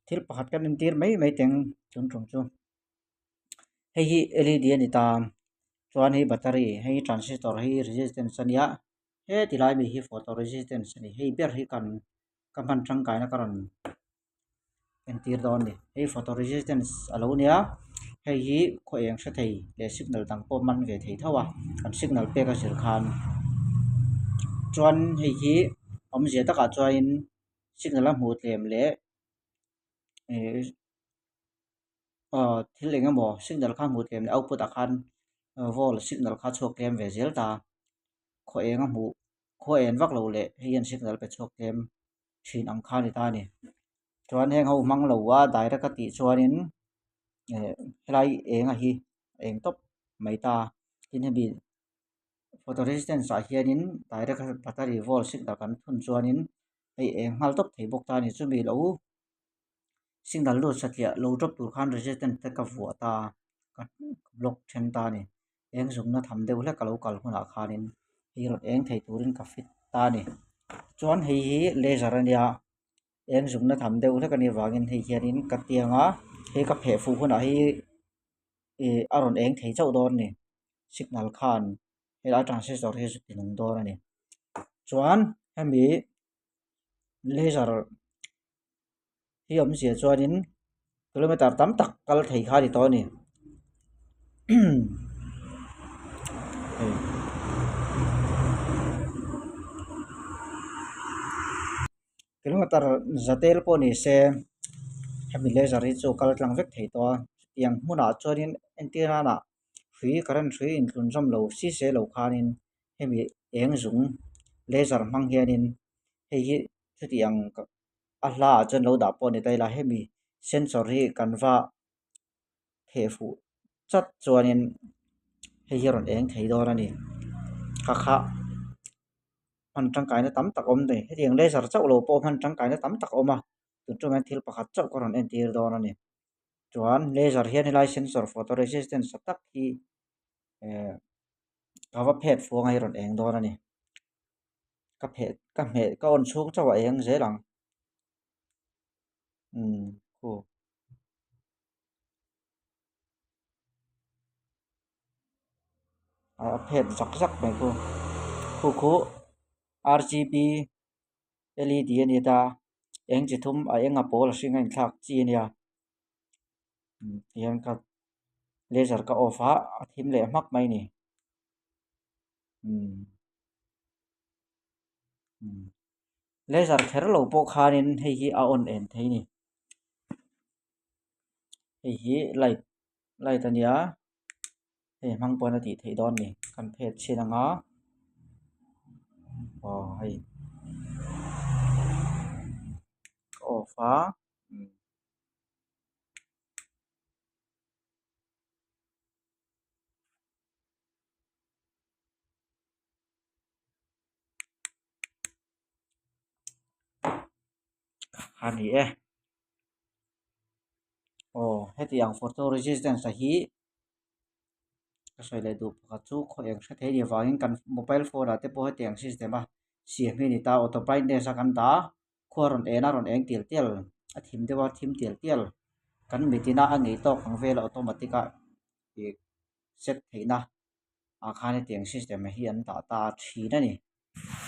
thil pakhat kan in tir mai teng chun thum chu hei hi LED ani ta chuan hi battery hei transistor hei resistance ania he tilai mi hi photo resistance ani hei ber hi kan man tangkai na karon en tir don ni hei photo resistance alo nia hei hi khoeng sha thei le signal tang po man ve thei thawa kan signal pe ka sir khan chuan hei hi om zia taka chuain signal a hmu tlem le thil engemaw signal kha hmu tlem le output a khan volt signal kha chhuak tlem ve zel ta khoeng a hmu khoen vak lo le heian signal pe chhuak tlem thin ang kha ni ta ni chuan heng ho mang lo wa direct ati chuanin helai eng a hi eng top mai ta tin hebi photo resistance a hianin direct battery volt signal kan thun chuanin hei eng hmal top thei bok ta ni chumi lo signal lo satlia lo drop tur khan resistance te ka vuah ta ka block then ta ni eng zum na tham deuh hlek ka lo kal huna khanin hi rot eng thei turin ka fit ta ni chuan hei hi laser ania eng zum na tham deuh hlek ani wangin hei hianin ka tianga he ka phe fu huna hi aron eng thei chau don ni signal khan hela transistor hi tinung don ani chuan hemi laser hi om sia chuanin kilometer tam tak kal thei kha ni to ni kilometer zatel po ni se hemi laser hi chu kal tlang vek thei to tiang hmuna chuanin antenna na hrui current hrui in tlun jam lo si se lo khanin hemi eng zung laser hmang hianin hei hi chutiang a hla chuan lo da po ni taila hemi sensor hi kanwa phe fu chat chuanin hei hi ron eng thei don ani kha man tangkai na tam tak om nei hetiang laser chau lo po man tangkai na tam tak oma tuman thil pakhat chau karon en tir don ani chuan laser hian helai sensor photo resistance tak hi kawa phet fuang hi ron eng don ani ka me ka on chhung chawa eng zelang khu a phet zak mai khu RGB LED ani ta eng chi thum a enga pol hringa in thlak chi ania hian ka laser ka off a thim le mak mai ni laser ther lo po khanin hei hi a on en thei ni hei hi light ania hei mang pon ati thei don ni kan phet chinanga hei off a hani hetiang photo resistance a hi ka soi le du pakhat chu khoeng tha thei ni wangin kan mobile phone ate po hetiang system a siam hi ni ta auto brightness a kan da khuaron eng tial a thim dewa thim tial kan mitina a ngei tok ang vel automatic a set theina a khan hetiang system hi an da ta thina ni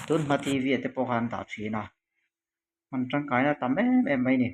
tun ma TV ate po khan da thina man tangkai na tam em mai ni